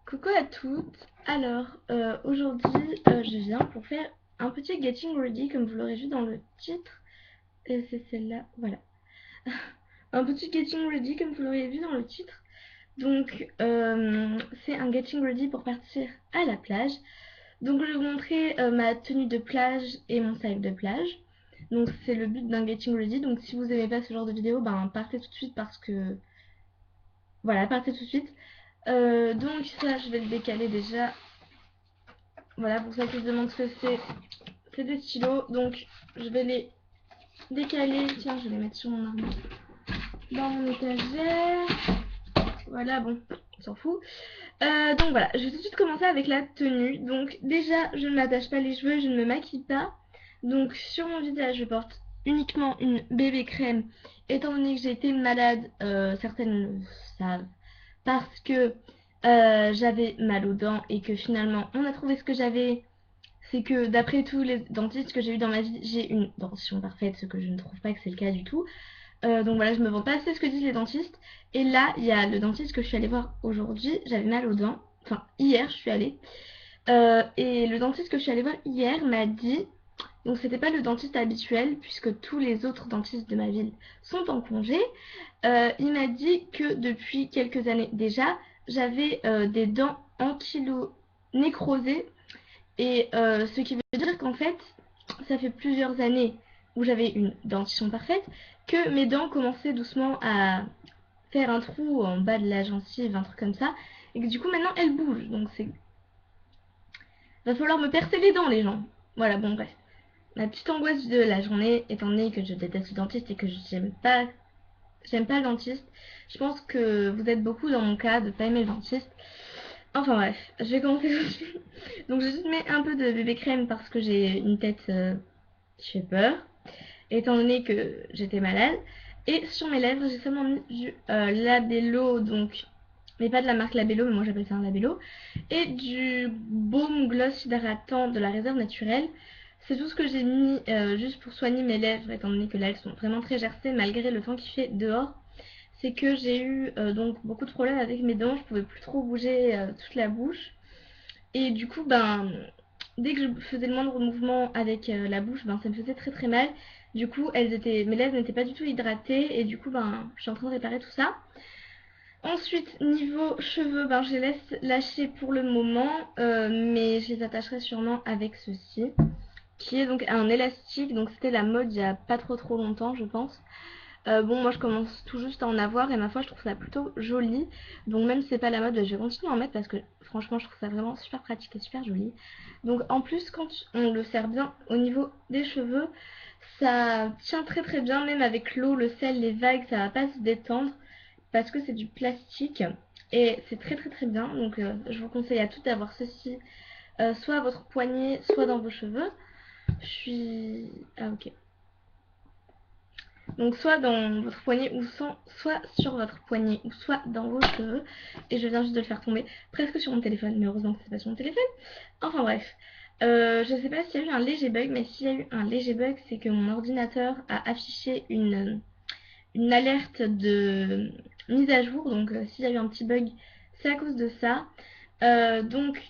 Coucou à toutes. Alors, aujourd'hui, je viens pour faire un petit getting ready, comme vous l'aurez vu dans le titre. Et c'est celle-là, voilà. Un petit getting ready, comme vous l'aurez vu dans le titre. Donc, c'est un getting ready pour partir à la plage. Donc, je vais vous montrer ma tenue de plage et mon sac de plage. Donc, c'est le but d'un getting ready. Donc, si vous aimez pas ce genre de vidéo, ben partez tout de suite parce que... Voilà, partez tout de suite. Donc, ça, je vais le décaler déjà. Voilà, pour ceux qui se demandent ce que c'est des stylos. Donc, je vais les décaler. Tiens, je vais les mettre sur mon armoire. Dans mon étagère. Voilà, bon, on s'en fout. Donc voilà, je vais tout de suite commencer avec la tenue. Donc déjà, je ne m'attache pas les cheveux, je ne me maquille pas. Donc sur mon visage, je porte uniquement une bébé crème. Étant donné que j'ai été malade, certaines le savent, parce que j'avais mal aux dents et que finalement on a trouvé ce que j'avais. C'est que d'après tous les dentistes que j'ai eu dans ma vie, j'ai une dentition parfaite, ce que je ne trouve pas que c'est le cas du tout. Donc voilà, je me vends pas assez ce que disent les dentistes. Et là, il y a le dentiste que je suis allée voir aujourd'hui. J'avais mal aux dents. Enfin, hier, je suis allée. Et le dentiste que je suis allée voir hier m'a dit. Donc, c'était pas le dentiste habituel, puisque tous les autres dentistes de ma ville sont en congé. Il m'a dit que depuis quelques années déjà, j'avais des dents ankylo-nécrosées. Et ce qui veut dire qu'en fait, ça fait plusieurs années où j'avais une dentition parfaite, que mes dents commençaient doucement à faire un trou en bas de la gencive, un truc comme ça, et que du coup maintenant elles bougent. Donc c'est... Va falloir me percer les dents les gens. Voilà, bon bref. Ma petite angoisse de la journée, étant donné que je déteste le dentiste et que j'aime pas le dentiste, je pense que vous êtes beaucoup dans mon cas de pas aimer le dentiste. Enfin bref, je vais commencer tout de suite. Donc je juste mets un peu de bébé crème parce que j'ai une tête qui fait peur, étant donné que j'étais malade. Et sur mes lèvres, j'ai seulement mis du Labello, donc, mais pas de la marque Labello, mais moi j'appelle ça un Labello, et du baume gloss hydratant de la réserve naturelle. C'est tout ce que j'ai mis juste pour soigner mes lèvres, étant donné que là elles sont vraiment très gercées malgré le temps qu'il fait dehors. C'est que j'ai eu donc beaucoup de problèmes avec mes dents, je pouvais plus trop bouger toute la bouche. Et du coup, ben, dès que je faisais le moindre mouvement avec la bouche, ben, ça me faisait très très mal. Du coup, mes lèvres n'étaient pas du tout hydratées et du coup, ben, je suis en train de réparer tout ça. Ensuite, niveau cheveux, ben, je les laisse lâcher pour le moment, mais je les attacherai sûrement avec ceci, qui est donc un élastique. Donc c'était la mode il y a pas trop longtemps, je pense. Bon, moi je commence tout juste à en avoir et ma foi, je trouve ça plutôt joli. Donc même si c'est pas la mode, bah, je vais continuer à en mettre parce que franchement, je trouve ça vraiment super pratique et super joli. Donc en plus, quand on le sert bien au niveau des cheveux, ça tient très très bien, même avec l'eau, le sel, les vagues, ça va pas se détendre parce que c'est du plastique et c'est très très très bien. Donc je vous conseille à toutes d'avoir ceci, soit à votre poignet, soit dans vos cheveux. Je suis... Ah ok. Donc soit dans votre poignet ou soit sur votre poignet ou soit dans vos cheveux. Et je viens juste de le faire tomber presque sur mon téléphone. Mais heureusement que c'est pas sur mon téléphone. Enfin bref. Je sais pas s'il y a eu un léger bug, mais s'il y a eu un léger bug, c'est que mon ordinateur a affiché une alerte de mise à jour. Donc s'il y a eu un petit bug, c'est à cause de ça. Donc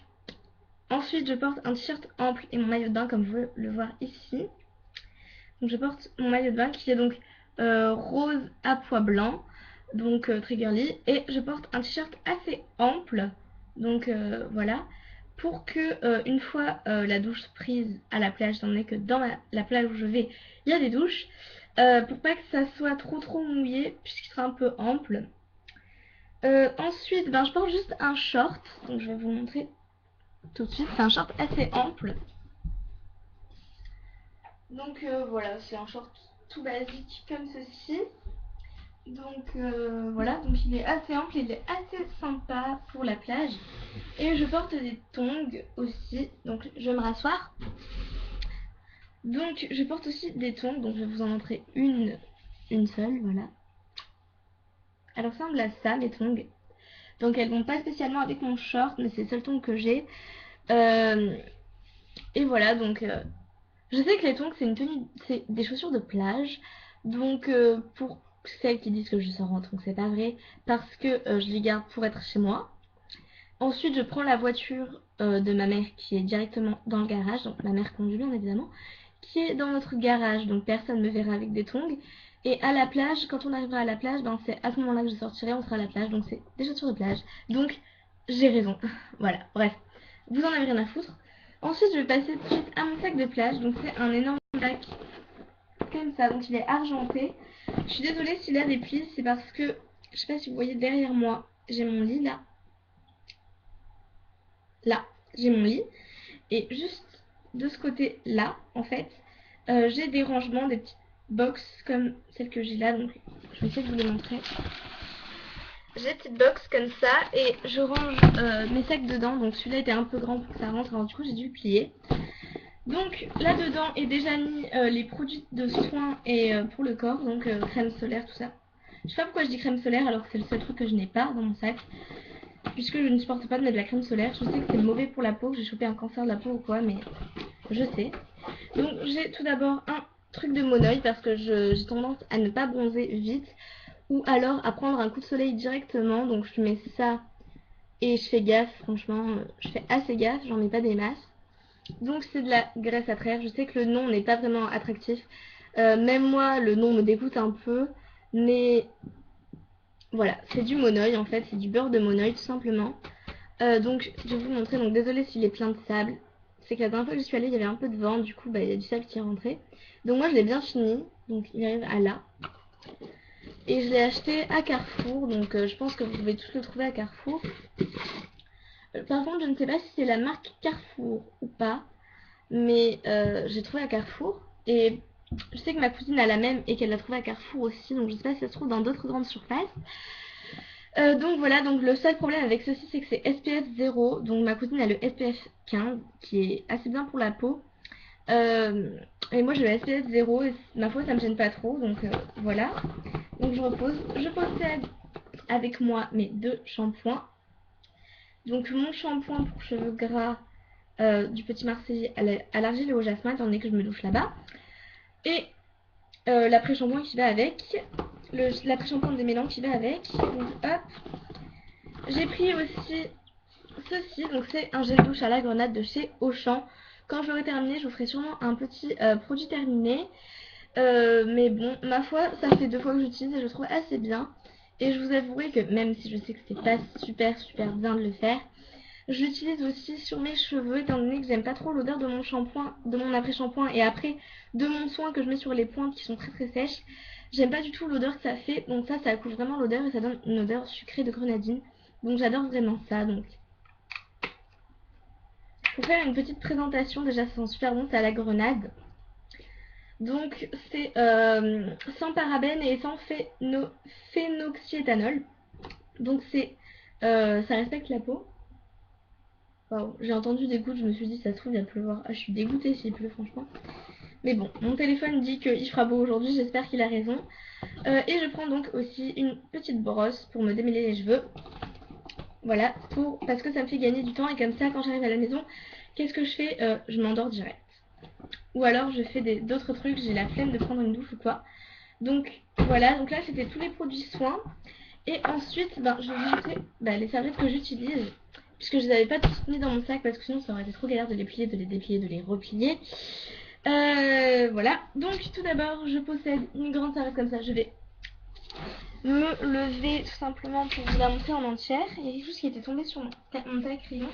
ensuite je porte un t-shirt ample et mon maillot de bain comme vous pouvez le voir ici. Donc je porte mon maillot de bain qui est donc rose à pois blanc, donc très girly. Et je porte un t-shirt assez ample, donc voilà, pour que une fois la douche prise à la plage, étant donné que dans la plage où je vais, il y a des douches, pour pas que ça soit trop mouillé, puisqu'il sera un peu ample. Ensuite, ben, je porte juste un short, donc je vais vous montrer tout de suite. C'est un short assez ample. Donc voilà, c'est un short tout basique comme ceci. Donc voilà, donc il est assez ample, il est assez sympa pour la plage. Et je porte des tongs aussi, donc je vais me rasseoir. Donc je porte aussi des tongs, donc je vais vous en montrer une seule, voilà. Elle ressemble à ça, les tongs. Donc elles vont pas spécialement avec mon short, mais c'est les seuls tongs que j'ai. Et voilà, donc je sais que les tongs c'est une tenue, c'est des chaussures de plage. Donc pour celles qui disent que je sors en tongs, c'est pas vrai, parce que je les garde pour être chez moi. Ensuite, je prends la voiture de ma mère qui est directement dans le garage, donc ma mère conduit bien évidemment, qui est dans notre garage, donc personne ne me verra avec des tongs. Et à la plage, quand on arrivera à la plage, ben c'est à ce moment-là que je sortirai, on sera à la plage, donc c'est des chaussures de plage. Donc j'ai raison. Voilà, bref, vous en avez rien à foutre. Ensuite, je vais passer tout de suite à mon sac de plage, donc c'est un énorme sac comme ça, donc il est argenté. Je suis désolée s'il a des plis, c'est parce que, je sais pas si vous voyez derrière moi, j'ai mon lit là. Là, j'ai mon lit. Et juste de ce côté-là, en fait, j'ai des rangements, des petites box comme celle que j'ai là. Donc, je vais essayer de vous les montrer. J'ai des petites box comme ça et je range mes sacs dedans. Donc, celui-là était un peu grand pour que ça rentre. Alors, du coup, j'ai dû le plier. Donc, là-dedans est déjà mis les produits de soins et pour le corps. Donc, crème solaire, tout ça. Je sais pas pourquoi je dis crème solaire alors que c'est le seul truc que je n'ai pas dans mon sac. Puisque je ne supporte pas de mettre de la crème solaire. Je sais que c'est mauvais pour la peau, que j'ai chopé un cancer de la peau ou quoi, mais je sais. Donc j'ai tout d'abord un truc de monoeil parce que j'ai tendance à ne pas bronzer vite ou alors à prendre un coup de soleil directement. Donc je mets ça et je fais gaffe, franchement, je fais assez gaffe, j'en mets pas des masses. Donc c'est de la graisse à traire. Je sais que le nom n'est pas vraiment attractif. Même moi, le nom me dégoûte un peu. Mais voilà, c'est du monoeil en fait, c'est du beurre de monoeil tout simplement. Donc je vais vous montrer, donc désolé s'il est plein de sable. C'est que la dernière fois que je suis allée, il y avait un peu de vent, du coup bah, il y a du sable qui est rentré. Donc moi je l'ai bien fini, donc il arrive à là. Et je l'ai acheté à Carrefour, donc je pense que vous pouvez tous le trouver à Carrefour. Par contre je ne sais pas si c'est la marque Carrefour ou pas, mais j'ai trouvé à Carrefour. Et je sais que ma cousine a la même et qu'elle l'a trouvé à Carrefour aussi, donc je sais pas si ça se trouve dans d'autres grandes surfaces. Donc voilà, donc le seul problème avec ceci c'est que c'est SPF 0, donc ma cousine a le SPF 15 qui est assez bien pour la peau. Et moi j'ai le SPF 0 et ma foi ça me gêne pas trop, donc voilà. Donc je possède avec moi mes deux shampoings. Donc mon shampoing pour cheveux gras du Petit Marseillais à l'argile et au jasmin, étant donné que je me douche là-bas. Et l'après-shampoing qui va avec, l'après-shampoing de démêlant qui va avec. Donc hop, j'ai pris aussi ceci, donc c'est un gel douche à la grenade de chez Auchan. Quand je l'aurai terminé, je vous ferai sûrement un petit produit terminé. Mais bon, ma foi, ça fait 2 fois que j'utilise et je trouve assez bien. Et je vous avouerai que même si je sais que c'est pas super bien de le faire, je l'utilise aussi sur mes cheveux étant donné que j'aime pas trop l'odeur de mon shampoing, de mon après-shampoing et après de mon soin que je mets sur les pointes qui sont très sèches. J'aime pas du tout l'odeur que ça fait, donc ça couvre vraiment l'odeur et ça donne une odeur sucrée de grenadine. Donc j'adore vraiment ça. Donc pour faire une petite présentation, déjà ça sent super bon, c'est à la grenade. Donc c'est sans parabènes et sans phénoxyéthanol. Donc ça respecte la peau. Waouh, j'ai entendu des gouttes, je me suis dit ça se trouve il va pleuvoir. Ah, je suis dégoûtée s'il pleut franchement. Mais bon, mon téléphone dit qu'il fera beau aujourd'hui, j'espère qu'il a raison. Et je prends donc aussi une petite brosse pour me démêler les cheveux. Voilà, parce que ça me fait gagner du temps et comme ça quand j'arrive à la maison, qu'est-ce que je fais? Je m'endors direct. Ou alors je fais d'autres trucs, j'ai la flemme de prendre une douche ou quoi. Donc voilà, donc là c'était tous les produits soins. Et ensuite, ben, je vais ajouter les serviettes que j'utilise. Puisque je les avais pas toutes mis dans mon sac parce que sinon ça aurait été trop galère de les plier, de les déplier, de les replier. Voilà, donc tout d'abord je possède une grande serviette comme ça. Je vais me lever tout simplement pour vous la montrer en entière. Il y a quelque chose qui était tombé sur mon taille-crayon.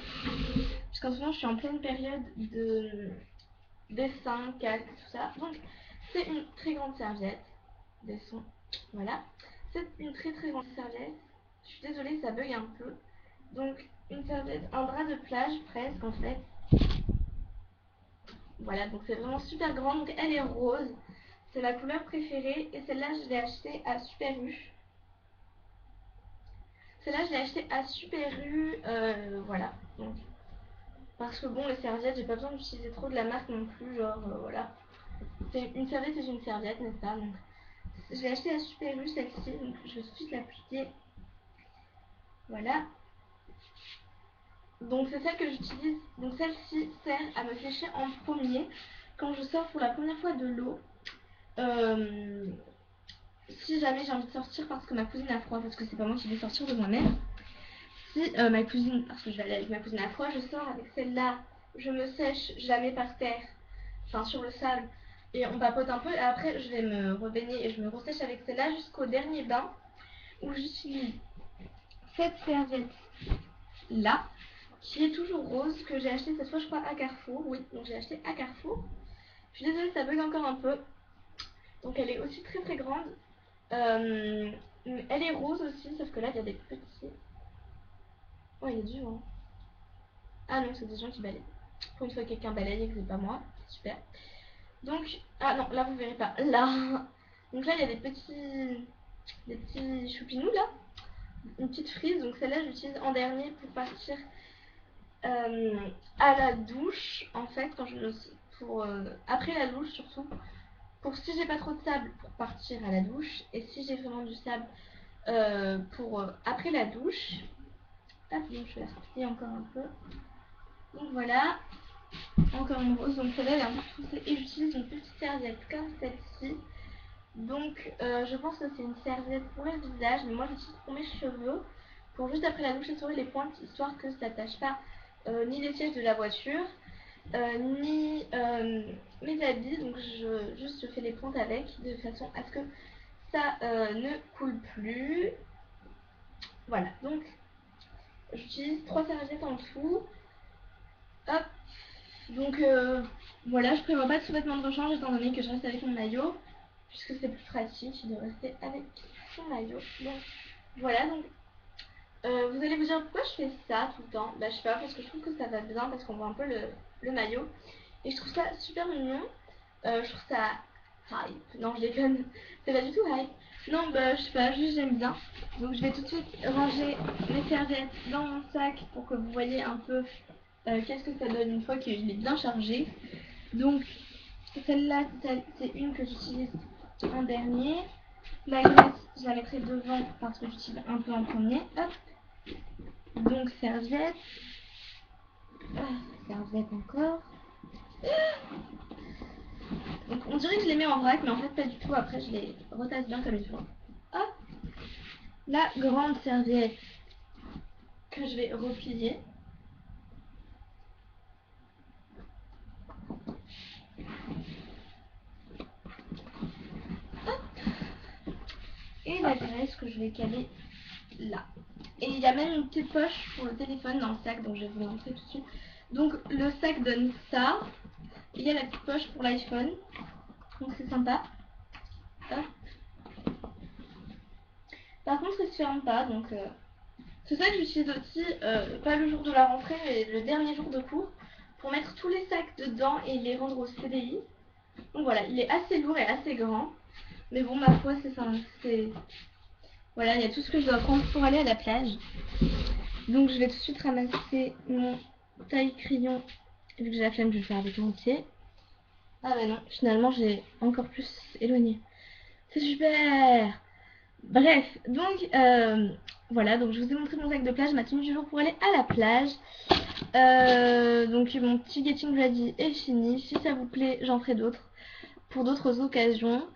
Parce qu'en ce moment je suis en pleine période de dessin, calque, tout ça. Donc c'est une très grande serviette. Dessin, voilà. C'est une très grande serviette. Je suis désolée, ça bug un peu. Donc une serviette, un drap de plage presque en fait. Voilà, donc c'est vraiment super grand. Donc elle est rose. C'est ma couleur préférée. Et celle-là, je l'ai achetée à Super U. Celle-là, je l'ai achetée à Super U. Voilà. Donc, parce que bon, les serviettes, j'ai pas besoin d'utiliser trop de la marque non plus. Genre, voilà. C'est une serviette, c'est une serviette, n'est-ce pas? Donc, je l'ai achetée à Super U celle-ci. Donc, je vais tout de suite l'appliquer. Voilà. Donc c'est celle que j'utilise. Donc celle-ci sert à me sécher en premier quand je sors pour la première fois de l'eau. Si jamais j'ai envie de sortir parce que ma cousine a froid, parce que c'est pas moi qui vais sortir de moi-même. si ma cousine, parce que je vais aller avec ma cousine à Froid, je sors avec celle-là, je me sèche, je la mets par terre, enfin sur le sable, et on papote un peu, et après je vais me rebaigner et je me ressèche avec celle-là jusqu'au dernier bain, où j'utilise cette serviette là, qui est toujours rose, que j'ai acheté cette fois je crois à Carrefour, oui, donc j'ai acheté à Carrefour. Je suis désolée, ça bug encore un peu, donc elle est aussi très très grande. Elle est rose aussi, sauf que là il y a des petits... Oh, il y a du vent. Ah non, c'est des gens qui balayent. Pour une fois quelqu'un balaye et que c'est pas moi, super. Donc, ah non, là vous verrez pas, là. Donc là il y a des petits choupinous là, une petite frise, donc celle-là j'utilise en dernier pour partir à la douche, en fait, quand je me... pour, après la douche surtout, pour si j'ai pas trop de sable pour partir à la douche, et si j'ai vraiment du sable pour après la douche. Hop, donc je vais la sortir encore un peu. Donc voilà, encore une rose, donc celle-là elle est un peu troussée, et j'utilise une petite serviette comme celle-ci. Donc je pense que c'est une serviette pour le visage, mais moi j'utilise pour mes cheveux, pour juste après la douche essorer les pointes, histoire que ça tâche pas ni les sièges de la voiture, ni mes habits. Donc je fais les pointes avec, de façon à ce que ça ne coule plus. Voilà, donc j'utilise 3 serviettes en tout. Hop, donc voilà, je prévois pas de sous-vêtements de rechange étant donné que je reste avec mon maillot, puisque c'est plus pratique de rester avec son maillot. Donc voilà, donc vous allez vous dire pourquoi je fais ça tout le temps. Bah je sais pas, parce que je trouve que ça va bien, parce qu'on voit un peu le maillot. Et je trouve ça super mignon. Je trouve ça hype. Non, je déconne, c'est pas du tout hype. Non, bah je sais pas, juste j'aime bien. Donc je vais tout de suite ranger mes serviettes dans mon sac pour que vous voyez un peu qu'est-ce que ça donne une fois que je l'ai bien chargé. Donc celle-là, c'est une que j'utilise en dernier. La graisse, je la mettrai devant parce que j'utilise un peu en premier. Hop. Donc serviette. Serviette encore. Donc on dirait que je les mets en vrac, mais en fait pas du tout. Après je les retasse bien comme il faut. Hop. La grande serviette que je vais replier. Hop. Et la graisse que je vais caler là. Et il y a même une petite poche pour le téléphone dans le sac, donc je vais vous montrer tout de suite. Donc le sac donne ça. Il y a la petite poche pour l'iPhone. Donc c'est sympa. Hop. Par contre il se ferme pas, donc c'est ça que j'utilise aussi, pas le jour de la rentrée, mais le dernier jour de cours, pour mettre tous les sacs dedans et les rendre au CDI. Donc voilà, il est assez lourd et assez grand. Mais bon, ma foi, c'est ça. Voilà, il y a tout ce que je dois prendre pour aller à la plage. Donc je vais tout de suite ramasser mon taille-crayon. Vu que j'ai la flemme, je vais le faire avec mon pied. Ah bah non, finalement j'ai encore plus éloigné. C'est super. Bref, donc voilà, donc je vous ai montré mon sac de plage, ma tenue du jour pour aller à la plage. Donc mon petit getting ready est fini. Si ça vous plaît, j'en ferai d'autres pour d'autres occasions.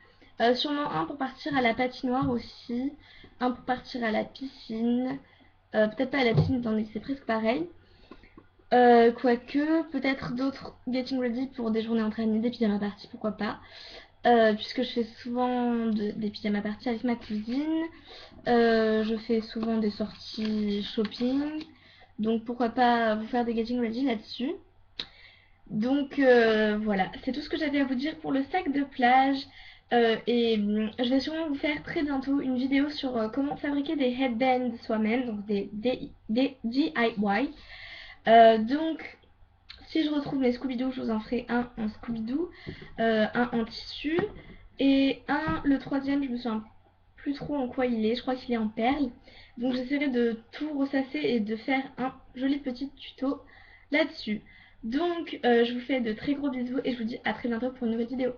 Sûrement un pour partir à la patinoire aussi, un pour partir à la piscine. Peut-être pas à la piscine étant donné que c'est presque pareil. Quoique, peut-être d'autres getting ready pour des journées entre amis, des pyjamas parties, pourquoi pas. Puisque je fais souvent des pyjamas parties avec ma cousine. Je fais souvent des sorties shopping. Donc pourquoi pas vous faire des getting ready là-dessus. Donc voilà, c'est tout ce que j'avais à vous dire pour le sac de plage. Je vais sûrement vous faire très bientôt une vidéo sur comment fabriquer des headbands soi-même, donc des DIY. Donc si je retrouve mes Scooby-Doo, je vous en ferai un en Scooby-Doo, un en tissu, et le troisième, je me souviens plus trop en quoi il est, je crois qu'il est en perles. Donc j'essaierai de tout ressasser et de faire un joli petit tuto là-dessus. Donc je vous fais de très gros bisous et je vous dis à très bientôt pour une nouvelle vidéo.